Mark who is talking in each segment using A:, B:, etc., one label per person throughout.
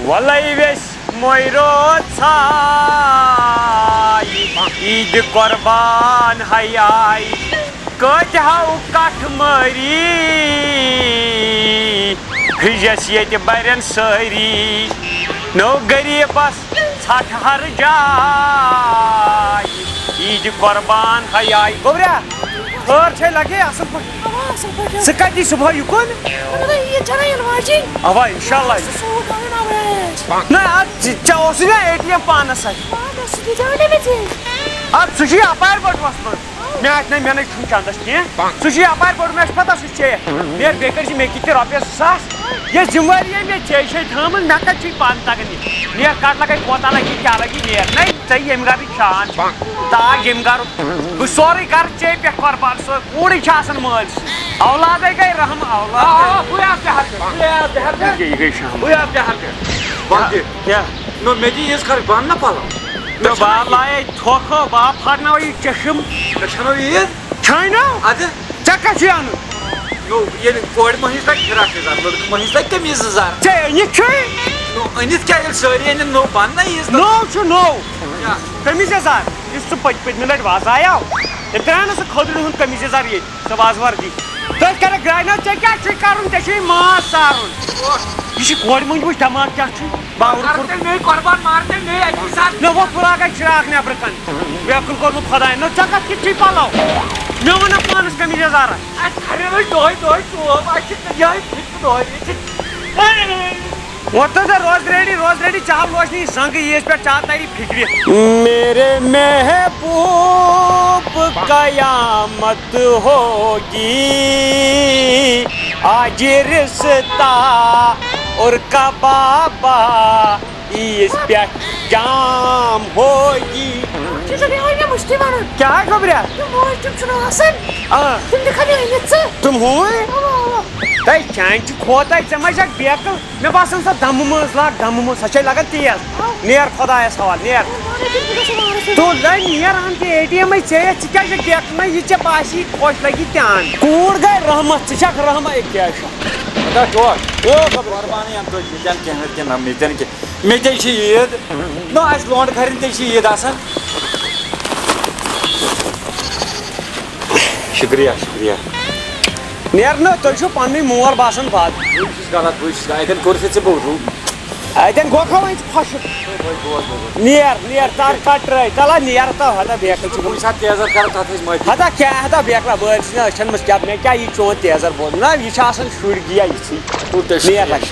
A: والله ویس مویرو ژھاے عید قربان حیاے کۭتۍ ہاو کٹھ مٲری فرجس ییٚتہِ برن سٲری نو غریٖبس ژھٹھ ہر جاے عید قربان حیاے گوٚبرا خٲر چھے لگے اصل پٲٹھۍ ژٕ کتہِ صبح یُکُن اوا انشاء اللہ نہ ژےٚ اوسُے نا اے ٹی ایم پانس اتھِ اد سُہ چھُے اپارِ پٲٹھۍ وۄتھمُت مےٚ آسہِ نہٕ مےٚ چھُنہٕ چندس کینٛہہ سُہ چھُے اپارِ پٲٹھۍ مےٚ چھِ پتہ سُہ چیٚیَکھ نیر بیٚیہِ کٔرۍ زِ مےٚ کِتھ تہِ رۄپیس 2,000 یہِ ذمہٕ وٲری مےٚ ژےٚ چھے تھٲومٕژ مےٚ کتہِ چھُے پانہٕ تگان یہِ نیر کٹ لگے کوتاہ لگی کیٛاہ لگی نیر نَے ژےٚ ییٚمہِ گرٕچ شان تاج ییٚمہِ گرُک بہٕ سورُے گرٕ ژےٚ پٮ۪ٹھ قۄربان سُہ کوٗرٕے چھِ آسان مٲلۍ اولادے گٔے رحم اولاد یہِ گٔے شام
B: نو مےٚ دِ عیٖذ خٲطرٕ بنٛد نا پلو
A: تہٕ بہٕ لایے تھوکھو بہٕ پھٹناو یہِ چشم
B: مےٚ چھَنو عیٖد
A: چھٲنو
B: اَدٕ
A: ژےٚ کتھ چھُے اَنُن
B: نو ییٚلہِ کورِ مٔہنِس لگہِ فِراک یَزار لٔڑکہٕ مٔہنِس لگہِ قمیٖض 2,000
A: ژےٚ أنِتھ چھُے
B: نو أنِتھ کیٛاہ ییٚلہِ سٲری أنِتھ نو بنٛد نا عیٖذ
A: نوٚو چھُ نوٚو قمیٖض یزار یُس ژٕ پٔتمہِ لٹہِ وازایاو تٔمۍ ترٛایو نہٕ سُہ خٔدرٕ ہُنٛد قمیٖض یزار ییٚتہِ سۄ وازوردی تٔتھۍ کرکھ گراینو ژےٚ کیٛاہ چھُے کرُن ژےٚ چھُے ماز سارُن یہِ چھِ کورِ مٔنٛزۍ وٕچھ دٮ۪ماغ کیٛاہ چھُ
B: قۄربان مار تیٚلہِ مے اَکی ساتہٕ
A: مےٚ ووٚتھ فراکے چراغ نیبرٕ کَنۍ بیکُن کوٚرمُت خۄداین نو ژےٚ کتھ کِتھ چھُے پلو مےٚ ووٚنکھ پانس قمیٖض یزارا
B: اَسہِ کھریو نہٕ دۄہے دۄہے ژوب اَسہِ چھِ یِہوے فِکرِ دۄہے
A: وۄتھ تہٕ روز ریڈی چاہل روشنی زنٛگہٕ عیٖذ پٮ۪ٹھ چاہ تاری فِکرِ میرے محبوب قیامت ہوگی آج رشتہ اور کبابا عیٖذ پٮ۪ٹھ جام ہوگی کیٛاہ خبریا تِم ہوٗے تۄہہِ چانہِ چھِ کھوتاے ژےٚ ما چھکھ بیکٕل مےٚ باسان سۄ دمہٕ منٛز لاگ دمہٕ منٛز سۄ چھے لگان تیز نیر خۄدایس حوالہٕ نیر تو لے نیر ان تہِ اے ٹی ایمٕے ژےٚ ژٕ کیٛازِ چھکھ بیکٕل نہ یہِ ژےٚ باسی خۄش لگی تہِ ان کوٗر گٔے رحمت ژٕ چھکھ رحمت کیٛاہ چھُ
B: قۄربانٕے یَنہٕ توتہِ مےٚ تہِ نہٕ کینٛہہ مےٚ تہِ نہٕ کینٛہہ مےٚ تے چھِ عیٖد نہ اَسہِ لونڈٕ کھرٮ۪ن تے چھِ عیٖد آسان شُکریہ شُکریہ
A: نیر نہ تُہۍ چھِو پنٕنُے مول باسان بد
B: بہٕ چھُس غلط بہٕ چھُس اَتٮ۪ن کوٚر ژےٚ بوٗزوٗ
A: اتٮ۪ن گوٚکھا وۄنۍ ژٕ خۄشک نیر تر کٹ ترٛٲے تلہ نیر تو ہتا بیکل ژٕ
B: کُنہِ ساتہٕ تیزر کرٕ تتھ ٲسۍ مٲفی
A: ہتا کیٛاہ ہتا بیکلا بٲلۍ چھِ أچھن منٛز کیٛاہ مےٚ کیٛاہ یہِ چون تیزر بوز نہ یہِ چھِ آسان شُرۍ گیا یِژھٕے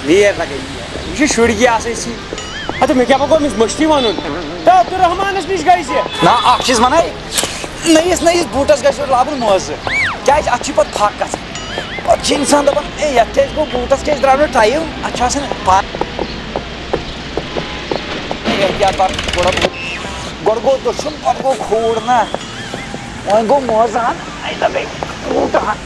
A: نیر لگے یہِ چھِ شُرۍ گیا آسان یِژھٕے ہتا مےٚ کیٛاہ گوٚو أمِس مٔشتٕے وَنُن تہٕ عبدالرحمانس نِش گٔے زِ
B: نہ اکھ چیٖز وَنے نٔیِس بوٗٹس گژھِ لاگُن موزٕ کیٛازِ اتھ چھُ پتہٕ پھکھ گژھان پتہٕ چھِ انسان دپان اے یتھ کیٛازِ گوٚو بوٗٹس کیٛازِ درٛاو نہٕ ٹایِم اتھ چھُ آسان احتیاط کر تھوڑا بہت گۄڈٕ گوٚو دٔچھُن پتہٕ گوٚو کھوٗر نا وۄنۍ گوٚو موزٕ ہن دپے بوٗٹہٕ ہن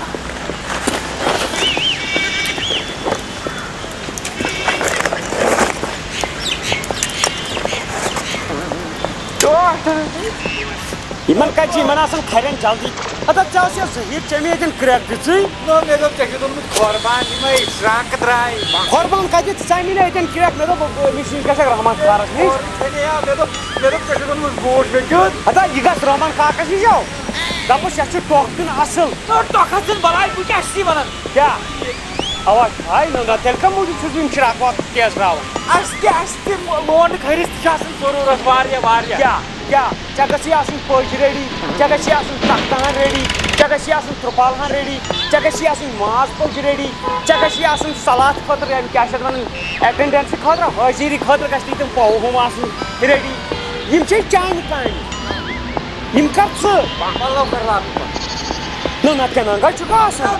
A: یِمن کتہِ چھِ یِمن آسان کھرٮ۪ن جلدی ہتا ژےٚ اوس یہِ ظٔہیٖر ژےٚ مےٚ ییٚتٮ۪ن کرٛٮ۪کھ دِژٕے
B: نو مےٚ دوٚپ ژےٚ چھُتھ اوٚنمُت قۄربان یِمے شراکہٕ درٛاے
A: قۄربان کتہِ ژٕ ژاے مےٚ ییٚتٮ۪ن کرٛٮ۪کھ مےٚ دوٚپ أمِس نِش گژھکھ رحمان کارس نِش
B: مےٚ دوٚپ ژےٚ چھُتھ اوٚنمُت بوٗٹ مےٚ کیُتھ
A: ہتا یہِ گژھ رحمان کاکس نِش او دپُس یتھ چھُ ٹۄکھ دیُن اصٕل
B: ٹۄکھس دِن بلاے بہٕ کیٛاہ چھُسی ونان
A: کیٛاہ اوا ہاے نہ تیٚلہِ کَمہِ موٗجوٗب چھُس بہٕ یِم شراکھ واکھ تیز ترٛاوان
B: اَسہِ تہِ لونڈٕ کھٔرِس تہِ چھِ آسان ضروٗرت واریاہ
A: کیٛاہ ژےٚ گژھی آسٕنۍ پٔژھۍ ریڈی ژےٚ گژھی آسٕنۍ تختہٕ ہن ریڈی ژےٚ گژھی آسٕنۍ ترٛپال ہن ریڈی ژےٚ گژھی آسٕنۍ ماز پٔژھۍ ریڈی ژےٚ گژھی آسٕنۍ سلاد خٲطرٕ کیٛاہ چھِ اتھ ونان ایٹینڈنس خٲطرٕ حٲضری خٲطرٕ گژھِ تِم ہُم آسٕنۍ ریڈی یِم چھے چانہِ کامہِ یِم کر ژٕ
B: پلو کر لاگُن
A: نہ نتہٕ کیٛاہ ننٛگا چھُکھ آسان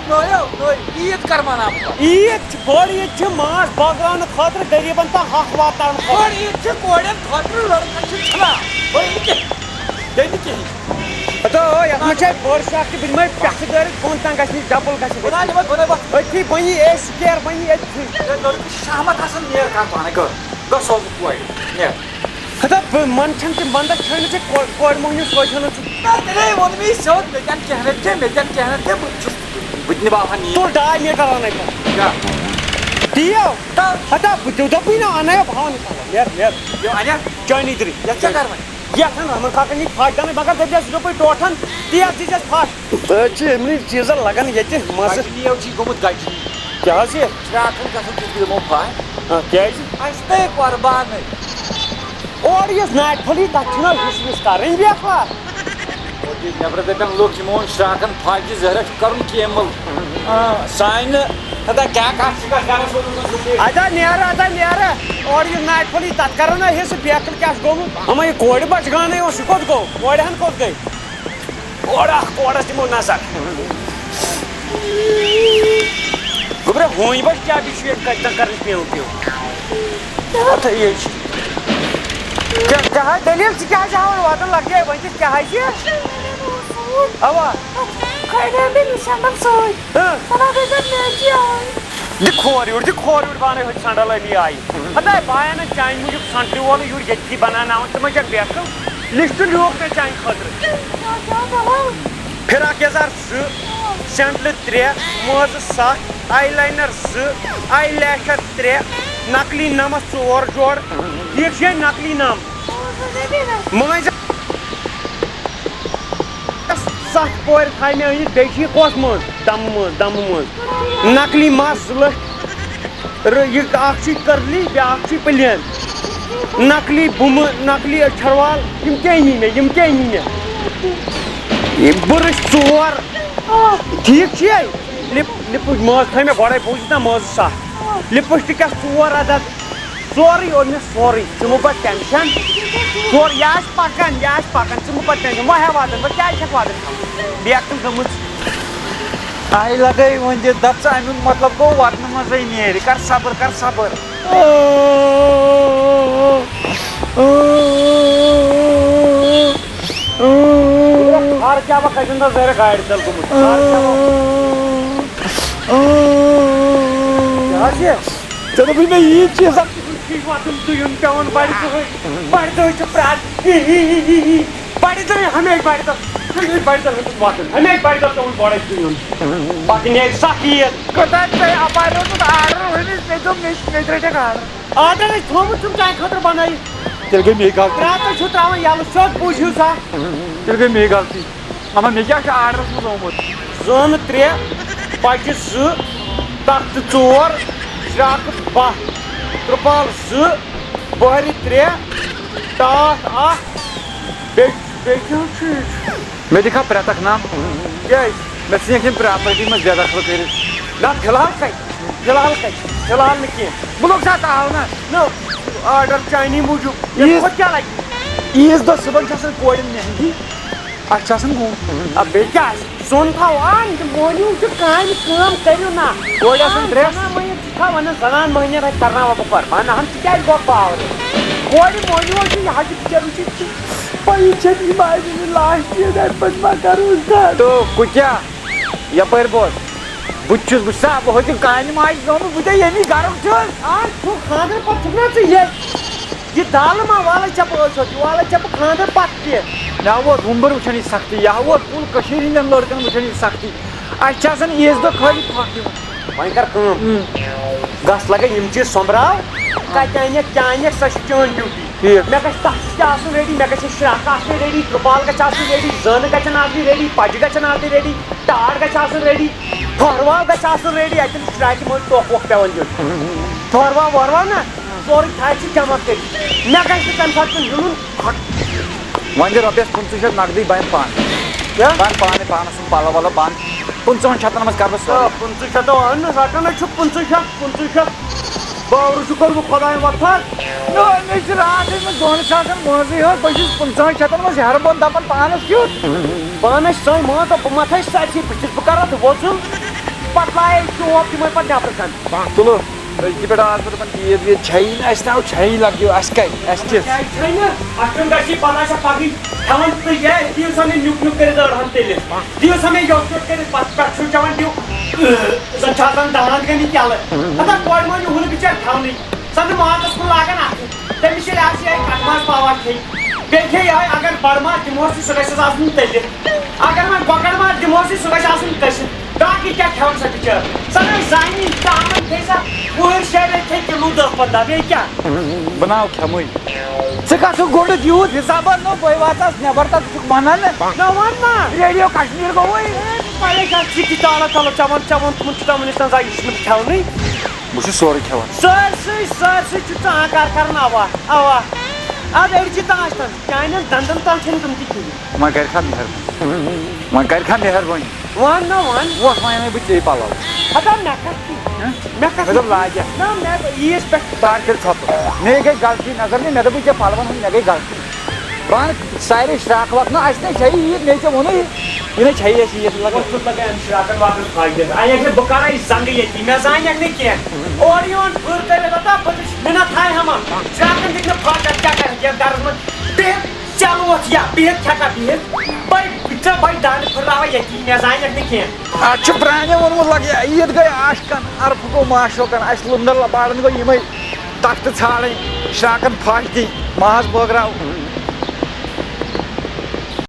B: عیٖد کر مناو
A: عیٖد چھِ بٔڑ عیٖد چھِ ماز بٲگراونہٕ خٲطرٕ غریٖبن تام حق واتناونہٕ خٲطرٕ
B: بٔڑ عیٖد چھِ کورٮ۪ن خٲطرٕ لڑکن چھِ چھلان
A: ہتا یتھ منٛز چھِ اَسہِ بٔڑ شاخ تہِ بہٕ دِمے پٮ۪ٹھٕ دٲرِتھ بۄن تام گژھِ نہٕ ڈبل گژھِ أتھی بنی اے سُکیر بنی أتھی
B: لڑکہٕ شامت آسان نیر کر پانے گٔر گژھ سوزٕ کورِ نیر
A: ہتا من چھَنہٕ تِم ونٛدس چھٲنہِ ژےٚ کورِ موہنیوٗ سوزہَنہٕ ژٕ
B: تیٚلے ووٚن مےٚ سیوٚد مےٚ تہِ اَن کینٛہہ نتہٕ کینٛہہ بہٕ تہِ نِباوہا
A: تو 2.5 میٖٹر اَنَے پتہٕ دیو ہتا دپی نا انا بھاون نیر
B: یو انیا
A: چانی دری
B: یہ کیا کرنا
A: یہ رحمان کاکن یہ پھاٹ دن مگر دپس دپی ٹوٹھن تیز دیس پھاٹ امنی چیز لگان یہ مز
B: نیو چی گومت گجی
A: کیا
B: شراکن گژھن تہِ دِمو پھاٹ اَسہِ تے قۄربانٕے
A: اور یہ ناٹ پھلی تک چھنا ہس وس کریں بیکار
B: نیبر دپن لُکھ یِمو وۄنۍ شراکن پھاٹہِ ظٲہرا چھُ کرُن کیمل سانہِ ہتا کیٛاہ کتھ چھِ گرس
A: ادا نیر اور یہ ناٹ پھلی تک کرو نا ہس بیکل کیا گومت ہما یہ کوڑ بچ گانے اس کوت گو کوڑ ہن کوت گئی کوڑس دمو نظر گبر ہوئی بچ کیا بھی شیٹ کتنا کرن پیو اتا یہ کیا دلیل سے کیا جاؤ واتن لگ گیا وجہ کیا ہے یہ اوا
C: کھڑے بھی نشانم سوئی سنا دے میچ آئی
A: دی کھور بانے ہو سنڈل علی آئی اتا بایا نا چائن مجھے سنٹری وول یور یتی بنانا تم چھ بیکل لسٹ لوگ نا چائن خاطر فراک یزار سینٹل 3 موز 7 آئی لائنر 2 آئی لیشر 3 نقلی نمس 4 جوڑ ٹھیک ہے نقلی نام ماں 7 پور تھائی میں أنِتھ بیٚیہِ چھِ یہِ کۄس منٛز دمہٕ منٛز نقلی مَس 2 لچھ یہِ اکھ چھِ کٔرلی بیٛاکھ چھِ پٕلین نقلی بُمہٕ نقلی أچھَر یِم کیٛاہ یی مےٚ بُرٕش 4 ٹھیٖک چھُے لِپٕس ماز تھٲے مےٚ گۄڈَے بوٗزِتھ نا مازٕ 7 لِپسٹِکَس 4 عدد سورُے اوٚن مےٚ سورُے ژٕ مہٕ بَر ٹٮ۪نشَن سورُے یہِ آسہِ پَکان ژٕ مہٕ بَر ٹٮ۪نشَن وۄنۍ ہٮ۪وٕ واتَن بہٕ کیٛازِ چھَکھ واتَن تھاوُن بیکٕل گٔمٕژ
B: آیہِ لگٲے وۄنۍ دِ دپ ژٕ امیُک مطلب گوٚو واتنہٕ منٛزٕے نیرِ کر صبر
A: ہر کیٛاہ بہٕ کَتٮ۪ن تہٕ ظٲہرا گاڑِ تَل گوٚمُت ژےٚ دوٚپُے مےٚ یی چیٖزا واتُن دُیُن پٮ۪وان بَڑِ دۄہہِ چھُ پرٛٮ۪تھ بَڑِ دۄہ ہمیشہِ بَڑِ دۄہ واتُن ہمیشہِ بَڑِ دۄہ پٮ۪وان گۄڈَے دُیُن پَتہٕ نیرِ سَخ عیٖد
B: کوٚتام ژےٚ اَپارِ روٗدمُت آرڈر ؤنِتھ مےٚ دوٚپ مےٚ تہِ رٔٹِکھ آرڈر
A: آرڈر ٲسۍ تھوٚومُت تِم چانہِ خٲطرٕ بَنٲیِتھ
B: تیٚلہِ گٔے مے غلطی
A: پرٛٮ۪تھ چھُ ترٛاوان یَلہٕ سیوٚد بوٗزِو سا
B: تیٚلہِ گٔے مے غلطی اما مےٚ کیٛاہ چھُ آرڈرَس منٛز آمُت
A: زٲنہٕ 3 پَچہِ 2 تختہٕ 4 شراکہٕ 12 ترٛپال 2 بۄہرِ 3 ٹاٹھ 1 بیٚیہِ کیٛاہ چھُ
B: مےٚ دِکھا پرٛٮ۪تَکھ نام
A: کیٛازِ
B: مےٚ ژھٕنیکھ یِم پرٛاپرٹی منٛز بے دخل کٔرِتھ
A: نہ فِلحال نہٕ کینٛہہ
B: بہٕ لوٚگ سا تاونَس
A: نو آرڈر چانی موٗجوٗب ییٚمہِ کھۄتہٕ کیٛاہ لگہِ
B: عیٖذ دۄہ صُبحن چھِ آسان کورٮ۪ن مہندی اَسہِ چھِ آسان گوٚمُت
A: بیٚیہِ کیٛاہ آسہِ سۄن تھاوان مۄہنیوٗ چھُ کامہِ کٲم کٔرِو نا
B: کورِ آسان ڈرٛٮ۪س
A: زنان مٔہنیو چھِ تھاوان وَنان زنان مٔہنیو اَتہِ کَرناوان بہٕ قۄربان نہ ہن ژٕ کیٛازِ گوٚو پاورٕ کورِ مۄہنیوٗ چھِ یہِ حظ چھِ بِچٲرۍ پَیی چھَنہٕ یِم آسہِ نہٕ لاسٹ عیٖد اَمہِ پَتہٕ ما کَرو أسۍ
B: تو کُکیٛاہ یَپٲرۍ بوز بہٕ تہِ چھُس بہٕ چھُسا بہٕ ہوٚتہِ کانہِ ماجہِ زامُت بہٕ تے ییٚمی گرُک چھُس
A: آز چھُ خانٛدر پَتہٕ چھُکھ نا ژٕ یہِ دالہٕ ما والَے ژےٚ بہٕ ٲسۍ یہِ والَے ژےٚ بہٕ خانٛدر پَتہٕ تہِ
B: مےٚ ووت وُمبٕر وٕچھان یہِ سختی یہِ ووت کُل کٔشیٖرِ ہِنٛدٮ۪ن لٔڑکَن وٕچھان یہِ سختی اَسہِ چھِ آسان عیٖذ دۄہ خٲلی پھکھ دِوان
A: وۄنۍ کر کٲم گژھ لگے یِم چیٖز سۄمبراو کَتہِ اَنٮ۪کھ کیٛاہ اَنٮ۪کھ سۄ چھِ چٲنۍ ڈیوٗٹی
B: ٹھیٖک
A: مےٚ گژھِ تَتھ تہِ آسُن ریڈی مےٚ گژھِ شراکہٕ آسٕنۍ ریڈی ترٛپال گژھِ آسٕنۍ ریڈی زٲنہٕ گژھن آسٕنۍ ریڈی پَجہِ گژھن آسٕنۍ ریڈی ٹاٹھ گژھِ آسُن ریڈی پھۄرواو گژھِ آسُن ریڈی اَتٮ۪ن شراکہِ منٛز ٹوکھ ووکھ پٮ۪وان دیُن پھۄرواو وۄرواو نا سورُے تھایہِ ژٕ جمع کٔرِتھ مےٚ گژھِ نہٕ تَمہِ ساتہٕ یُن
B: وۄنۍ دِ رۄپیَس 25 نقدٕے بہٕ اَنہٕ پانہٕ بہٕ اَنہٕ پانَے پانَس سُنٛد پَلو وَلو بہٕ اَنہٕ 50 شَتَن منٛز کَرٕ بہٕ سورُے
A: 50 اَن رَٹان ہے چھُکھ 50 باورٕ چھُ کوٚرمُت خۄدایَن وۄتھان
B: مےٚ چھِ راتھ ٲسمٕژ 2 ساسَن مٲنٛزٕے یوت بہٕ چھُس 50 شَتَن منٛز ہیٚرٕ بۄن دَپان پانَس کیُتھ
A: پانَس سٲنۍ مان تہٕ بہٕ مَتھَے سٲرسٕے بٕتھِس بہٕ کَرٕ اَتھ وۄزُل پَتہٕ لایے چوب تِمَے پَتہٕ نٮ۪برٕ کَنہِ
B: تُلو أزکہِ پٮ۪ٹھ آس بہٕ دَپان عیٖد ویٖد چھیی نہٕ اَسہِ تاو چھیی لَگیو اَسہِ کَتہِ اَسہِ کِژھ
A: اَتھ گژھِ پَتہٕ آسہِ پَکٕنۍ کھٮ۪وان تہٕ یہِ دِیِو سا مےٚ نیُک نیُک کٔرِتھ أڑہَن تیٚلہِ دِیِو سا مےٚ یوٚٹ یوٚٹ کٔرِتھ پَتہٕ پٮ۪ٹھ چھُو چٮ۪وان دِیِو زَن چھِ آسان دانٛد گٔمٕتۍ یَلہٕ ہَتا کورِ مۄہنیوٗ ہُہ نہٕ بِچارِ کھٮ۪ونٕے سۄ نہٕ مازَس کُن لاگان اَتھٕ تٔمِس ییٚلہِ آسہِ یِہوٚے کَٹہٕ ماز پاوا کھیٚنۍ بیٚیہِ کھیٚیہِ یِہوٚے اگر بَڑٕ ماز دِمہوس سُہ گژھٮ۪س آسُن تٔلِتھ اگر وۄنۍ کۄکَر ماز دِمہوس سُہ گژھِ آسُن کٔسِتھ باقی کیا کھیون سا بچار سا زانی تامن کھیسا وہر شہر تھے کلو 10-15 بیٚیہِ کیٛاہ
B: بناو کھیمٕے ژٕ کھسُکھ گۄڈٕ یوٗت حِسابا نو بہٕ واتس نٮ۪بر تہٕ ژٕ چھُکھ ونان
A: نہ ون نا
B: ریڈیو کشمیٖر گوٚوٕے
A: پریشان ژٕ کہِ تالا تلو ژےٚ ووٚن تِمن چھُ تِمن نِش یہِ چھُنہٕ کھیونٕے
B: بہٕ چھُس سورُے کھٮ۪وان
A: سٲرسٕے چھُ ژٕ آنکار کران اوا اوا اد أڑجہِ تاش تن چانٮ۪ن دندن تل چھِنہٕ تِم تہِ کِہیٖنۍ
B: وۄنۍ کرِ کھا مہربٲنی وۄنۍ کرِ کھا مہربٲنی
A: ون نا ون
B: وۄتھ وۄنۍ انے بہٕ ژےٚ پلو
A: ہتا مےٚ کتھ مےٚ کتھ
B: مےٚ دوٚپ لاگہِ
A: نہ مےٚ عیٖذ پٮ۪ٹھ
B: تار کٔرۍ ژھۄپہٕ مے گٔے غلطی نظر نہٕ مےٚ دوٚپُے ژےٚ پلون ہُنٛد مےٚ گٔے غلطی بہٕ سارے شراکھ وکھ نہ اَسہِ نے چھےٚ عیٖد مے ژےٚ ووٚنُے یہِ نے چھےٚ اَسہِ عیٖد لگان
A: اوسُس لگان أمِس شراکن واپس فٲیدٕ اَیَکھ نہٕ بہٕ کرے زنٛگہٕ ییٚتی مےٚ زانیٚکھ نہٕ کینٛہہ اورٕ یِوان پھٕر کٔرِتھ دپان بہٕ چھُس مِنت تھاے ہما شراکن دِتۍ نہٕ فاقت کیٛاہ کرِ یتھ گرس منٛز بِہِتھ چلوتھ یا بِہِتھ کھٮ۪کھا بِہِتھ ژےٚ بٔے دانہِ پھٕراوے ییٚتی مےٚ زانیٚکھ نہٕ کینٛہہ
B: اَتھ چھُ پرٛانہِ ووٚنمُت لگہِ عیٖد گٔے عاشقن عرفہٕ گوٚو معشوقن اَسہِ لُنٛدر لباڑن گوٚو یِمے تختہٕ ژھانڈٕنۍ شراکن پھش دِنۍ ماز بٲگراو